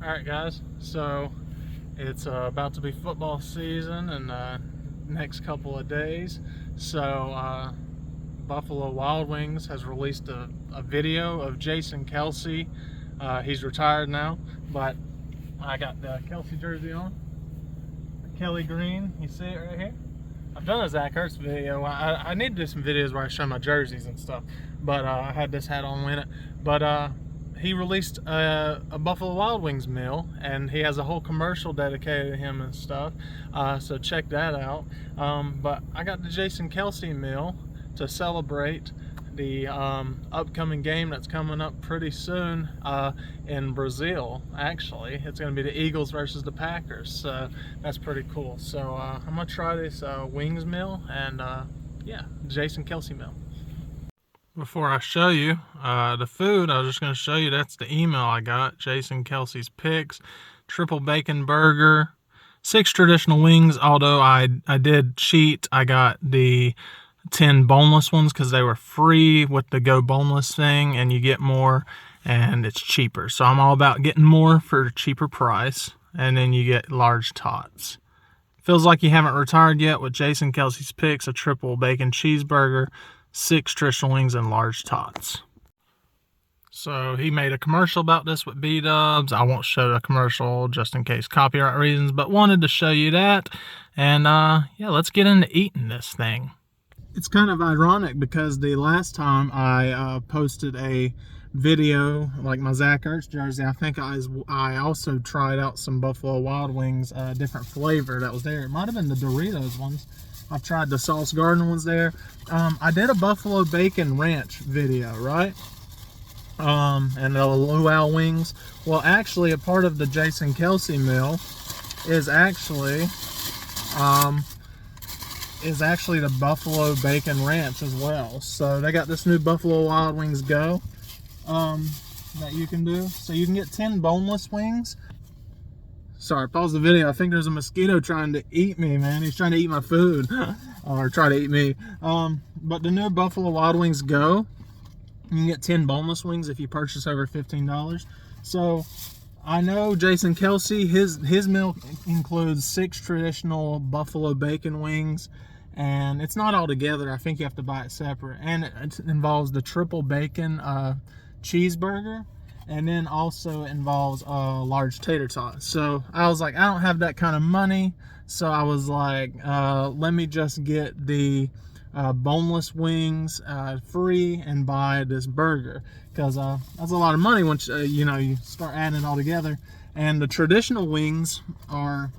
Alright guys, so it's about to be football season in the next couple of days. So Buffalo Wild Wings has released a video of Jason Kelce. He's retired now, but I got the Kelce jersey on. Kelly green, you see it right here? I've done a Zach Ertz video. I need to do some videos where I show my jerseys and stuff, but I had this hat on with it. But he released a Buffalo Wild Wings meal, and he has a whole commercial dedicated to him and stuff, so check that out. But I got the Jason Kelce meal to celebrate the upcoming game that's coming up pretty soon in Brazil. Actually, it's going to be the Eagles versus the Packers, so that's pretty cool. So I'm going to try this wings meal and yeah, Jason Kelce meal. Before I show you the food, I was just going to show you that's the email I got. Jason Kelce's picks, triple bacon burger, 6 traditional wings, although I did cheat. I got the 10 boneless ones because they were free with the go boneless thing, and you get more and it's cheaper. So I'm all about getting more for a cheaper price, and then you get large tots. Feels like you haven't retired yet with Jason Kelce's picks, a triple bacon cheeseburger, 6 traditional wings, and large tots. So he made a commercial about this with B-dubs. I won't show the commercial just in case copyright reasons, but wanted to show you that. And yeah, let's get into eating this thing. It's kind of ironic because the last time I posted a video like my Zach Ertz jersey, I think I also tried out some Buffalo Wild Wings, different flavor that was there. It might have been the Doritos ones. I've tried the Sauce Garden ones there. I did a Buffalo Bacon Ranch video, right? And the luau wings. Well, actually, a part of the Jason Kelce meal is actually the Buffalo Bacon Ranch as well. So they got this new Buffalo Wild Wings Go that you can do. So you can get 10 boneless wings. Sorry, pause the video. I think there's a mosquito trying to eat me, man. He's trying to eat my food. Or try to eat me. But the new Buffalo Wild Wings Go, you can get 10 boneless wings if you purchase over $15. So I know Jason Kelce, his meal includes 6 traditional Buffalo bacon wings, and it's not all together. I think you have to buy it separate. And it involves the triple bacon cheeseburger, and then also involves a large tater tot. So I was like, I don't have that kind of money, so I was like, let me just get the boneless wings free and buy this burger, because that's a lot of money once you start adding it all together. And the traditional wings are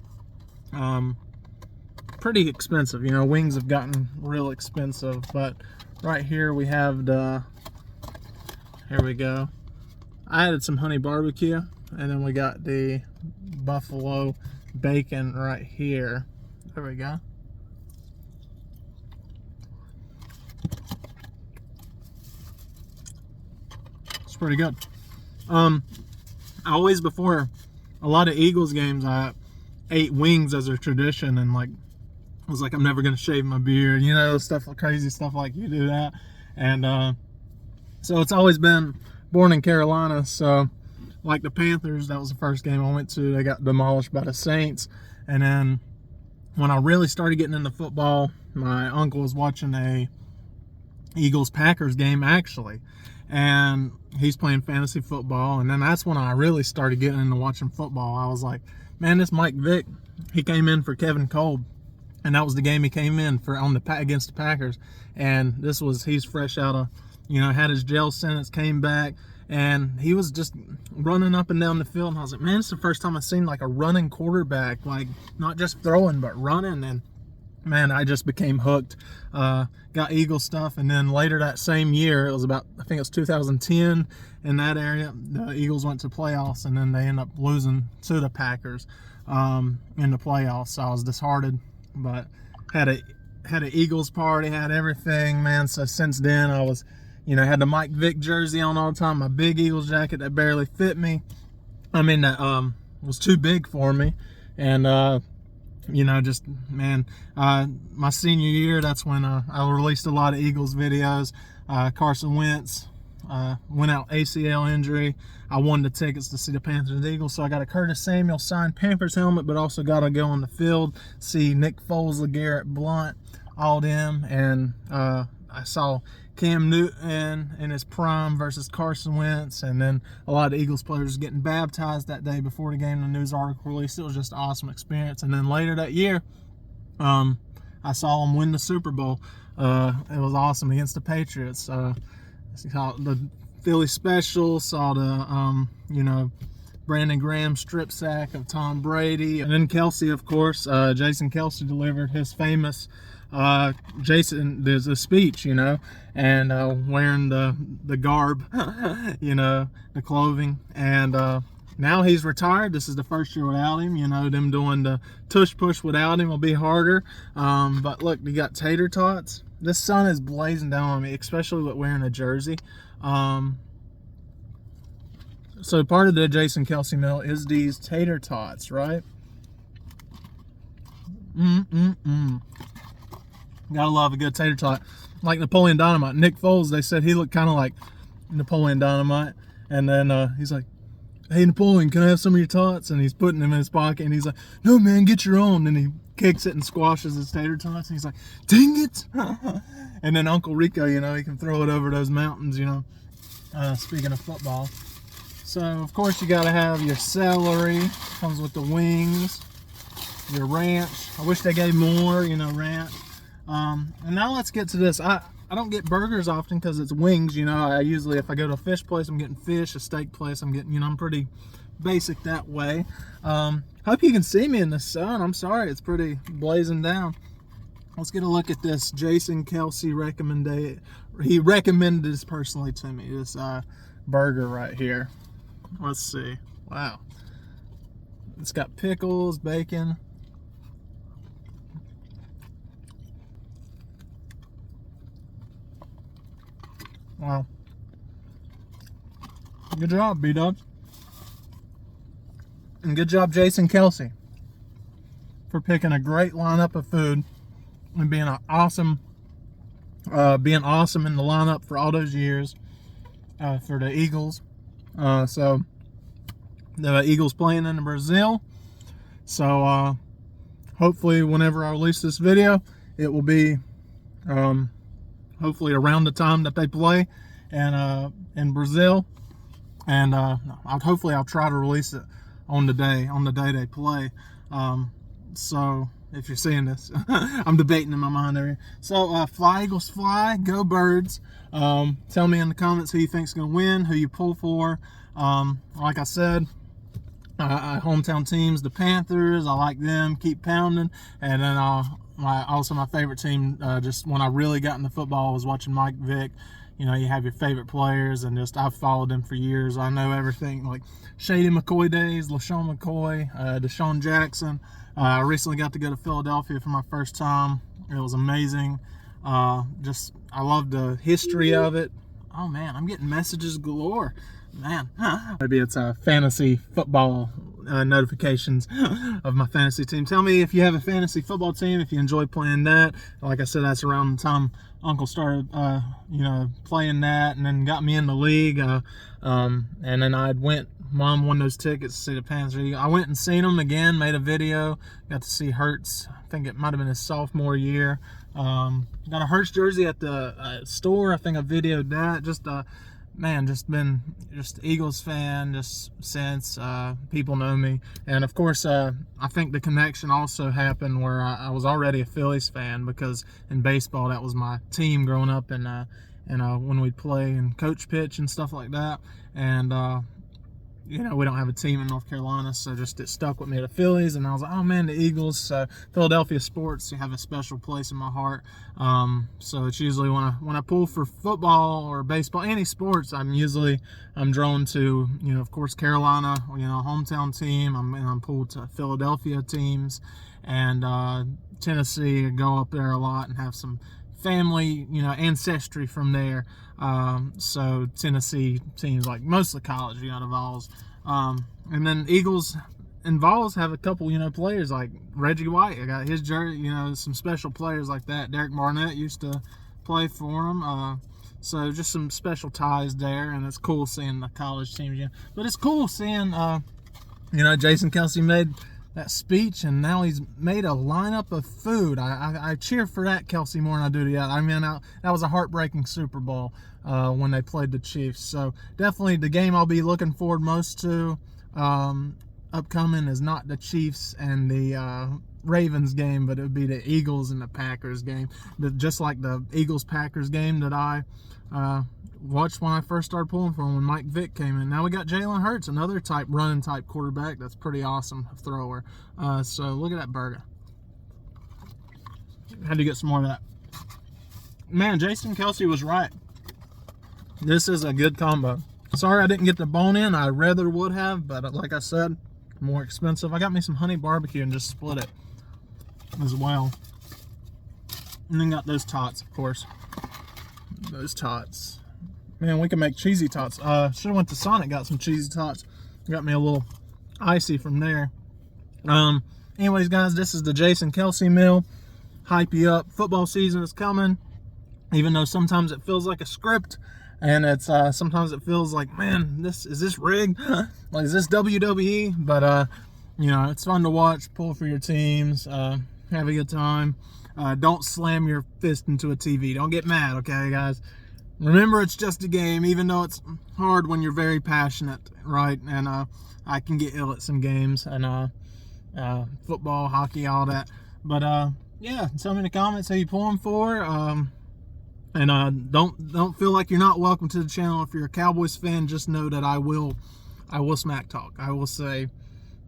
pretty expensive. Wings have gotten real expensive, but right here we have here we go. I added some honey barbecue, and then we got the buffalo bacon right here. There we go. It's pretty good. I always, before a lot of Eagles games, I ate wings as a tradition, and I was like, I'm never gonna shave my beard, stuff, crazy stuff like you do that. And so it's always been born in Carolina. So like the Panthers, that was the first game I went to. They got demolished by the Saints. And then when I really started getting into football, my uncle was watching a Eagles-Packers game, actually, and he's playing fantasy football. And then that's when I really started getting into watching football. I was like, man, this Mike Vick, he came in for Kevin Kolb, and that was the game he came in for against the Packers. And he's fresh out of, had his jail sentence, came back, and he was just running up and down the field. And I was like, man, it's the first time I've seen a running quarterback, not just throwing but running. And man, I just became hooked. Got Eagle stuff, and then later that same year, I think it was 2010, in that area, the Eagles went to playoffs, and then they ended up losing to the Packers in the playoffs. So I was disheartened, but had an Eagles party, had everything, man. So since then, I was, had the Mike Vick jersey on all the time, my big Eagles jacket that barely fit me. That was too big for me. And just, man, my senior year, that's when I released a lot of Eagles videos. Carson Wentz, went out ACL injury. I won the tickets to see the Panthers and Eagles, so I got a Curtis Samuel signed Panthers helmet, but also got to go on the field, see Nick Foles, LeGarrette Blount, all them, and I saw Cam Newton in his prime versus Carson Wentz, and then a lot of Eagles players getting baptized that day before the game. The news article released. It was just an awesome experience. And then later that year, I saw them win the Super Bowl. It was awesome against the Patriots. Saw the Philly special, saw the Brandon Graham strip sack of Tom Brady, and then Kelce, of course. Jason Kelce delivered his famous there's a speech, and wearing the garb, the clothing, and now he's retired. This is the first year without him. Them doing the tush push without him will be harder. But look, you got tater tots. This sun is blazing down on me, especially with wearing a jersey. So part of the Jason Kelce meal is these tater tots, right? Gotta love a good tater tot. Like Napoleon Dynamite. Nick Foles, they said he looked kind of like Napoleon Dynamite. And then he's like, "Hey, Napoleon, can I have some of your tots?" And he's putting them in his pocket. And he's like, "No, man, get your own." And he kicks it and squashes his tater tots. And he's like, "Dang it." And then Uncle Rico, he can throw it over those mountains, speaking of football. So, of course, you got to have your celery. Comes with the wings. Your ranch. I wish they gave more, ranch. And now let's get to this. I don't get burgers often because it's wings. I usually, if I go to a fish place, I'm getting fish. A steak place, I'm getting, I'm pretty basic that way. Hope you can see me in the sun. I'm sorry, it's pretty blazing down. Let's get a look at this. Jason Kelce recommended. He recommended this personally to me. This burger right here. Let's see. Wow. It's got pickles, bacon. Wow. Good job, B-Dubs. And good job, Jason Kelce, for picking a great lineup of food and being awesome in the lineup for all those years for the Eagles. So the Eagles playing in Brazil. So hopefully, whenever I release this video, it will be hopefully around the time that they play and in Brazil. And hopefully I'll try to release it on the day they play. So if you're seeing this, I'm debating in my mind there. So fly Eagles fly, go Birds. Tell me in the comments who you think's gonna win, who you pull for. Like I said, hometown teams, the Panthers. I like them. Keep pounding. And then my favorite team. Just when I really got into football, was watching Mike Vick. You have your favorite players, and just I've followed them for years. I know everything, like Shady McCoy days, LaShawn McCoy, Deshaun Jackson. I recently got to go to Philadelphia for my first time. It was amazing. I love the history of it. Oh man, I'm getting messages galore. Man, maybe it's fantasy football notifications of my fantasy team. Tell me if you have a fantasy football team, if you enjoy playing that. Like I said, that's around the time Uncle started, playing that, and then got me in the league. And then Mom won those tickets to see the Panthers. I went and seen them again, made a video, got to see Hurts. I think it might have been his sophomore year. Got a Hurts jersey at the store. I think I videoed that. Just been Eagles fan just since. People know me. And of course, I think the connection also happened where I was already a Phillies fan, because in baseball that was my team growing up, and when we'd play and coach pitch and stuff like that. And we don't have a team in North Carolina, so just it stuck with me, the Phillies. And I was like, oh man, the Eagles. So Philadelphia sports have a special place in my heart. So it's usually when I pull for football or baseball, any sports, I'm drawn to, of course, Carolina, hometown team. I'm pulled to Philadelphia teams, and Tennessee. I go up there a lot and have some family, ancestry from there. So Tennessee teams, like mostly college, the Vols. And then Eagles and Vols have a couple, players like Reggie White. I got his jersey, some special players like that. Derek Barnett used to play for them. So just some special ties there, and it's cool seeing the college teams again. But it's cool seeing, Jason Kelce made that speech, and now he's made a lineup of food. I cheer for that, Kelce, more than I do the other. I mean, that was a heartbreaking Super Bowl when they played the Chiefs. So definitely the game I'll be looking forward most to upcoming is not the Chiefs and the Ravens game, but it would be the Eagles and the Packers game. Just like the Eagles-Packers game that I watched when I first started pulling for him when Mike Vick came in. Now we got Jalen Hurts, another running type quarterback that's pretty awesome thrower. So look at that burger. Had to get some more of that. Man, Jason Kelce was right. This is a good combo. Sorry I didn't get the bone in. I rather would have, but like I said, more expensive. I got me some honey barbecue and just split it as well. And then got those tots, of course. Those tots. Man, we can make cheesy tots. Should have went to Sonic, got some cheesy tots. Got me a little icy from there. Anyways, guys, this is the Jason Kelce meal. Hype you up. Football season is coming. Even though sometimes it feels like a script, and it's sometimes it feels like, man, is this rigged? Like, is this WWE? But it's fun to watch. Pull for your teams. Have a good time. Don't slam your fist into a TV. Don't get mad, okay, guys? Remember, it's just a game, even though it's hard when you're very passionate, right? And I can get ill at some games, and football, hockey, all that. But yeah, tell me in the comments who you pulling for. And don't feel like you're not welcome to the channel. If you're a Cowboys fan, just know that I will smack talk. I will say,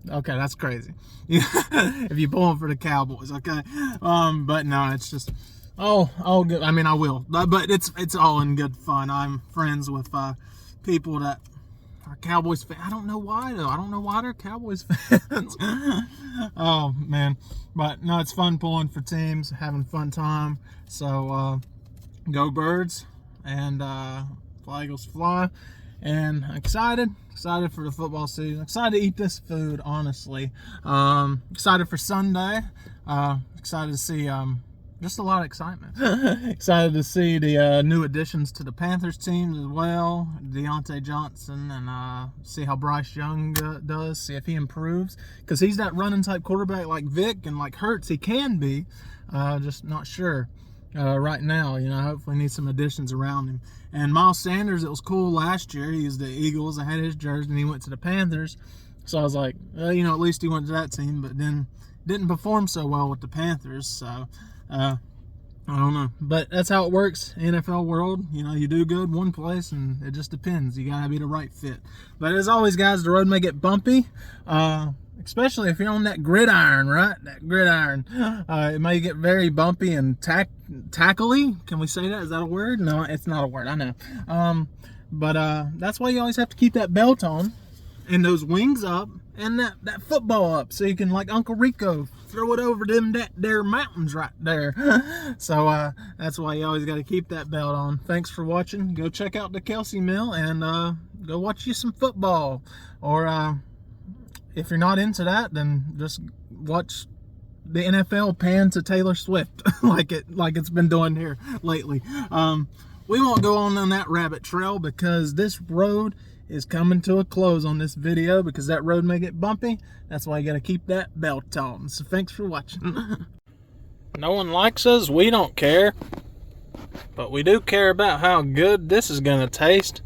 okay, that's crazy. If you're pulling for the Cowboys, okay. But no, it's just all good. I mean, I will, but it's all in good fun. I'm friends with people that are Cowboys fans. I don't know why though. I don't know why they're Cowboys fans. Oh man, but no, it's fun pulling for teams, having a fun time. So go Birds, and fly Eagles fly. And excited for the football season. Excited to eat this food, honestly. Excited for Sunday. Excited to see just a lot of excitement. Excited to see the new additions to the Panthers team as well. Deontay Johnson, and see how Bryce Young does. See if he improves, because he's that running type quarterback like Vic and like Hurts. He can be, just not sure. Right now, hopefully need some additions around him. And Miles Sanders, it was cool last year. He was the Eagles. I had his jersey, and he went to the Panthers. So I was like, at least he went to that team, but then didn't perform so well with the Panthers. So I don't know. But that's how it works, NFL world. You do good one place, and it just depends. You got to be the right fit. But as always, guys, the road may get bumpy. Especially if you're on that gridiron, right? That gridiron. It may get very bumpy and tackly. Can we say that? Is that a word? No, it's not a word. I know. But that's why you always have to keep that belt on and those wings up and that football up, so you can, like Uncle Rico, throw it over them there mountains right there. So that's why you always got to keep that belt on. Thanks for watching. Go check out the Kelce Mill, and go watch you some football. Or if you're not into that, then just watch the NFL pan to Taylor Swift like it's been doing here lately. We won't go on that rabbit trail, because this road is coming to a close on this video, because that road may get bumpy. That's why you got to keep that belt on. So thanks for watching. No one likes us. We don't care. But we do care about how good this is going to taste.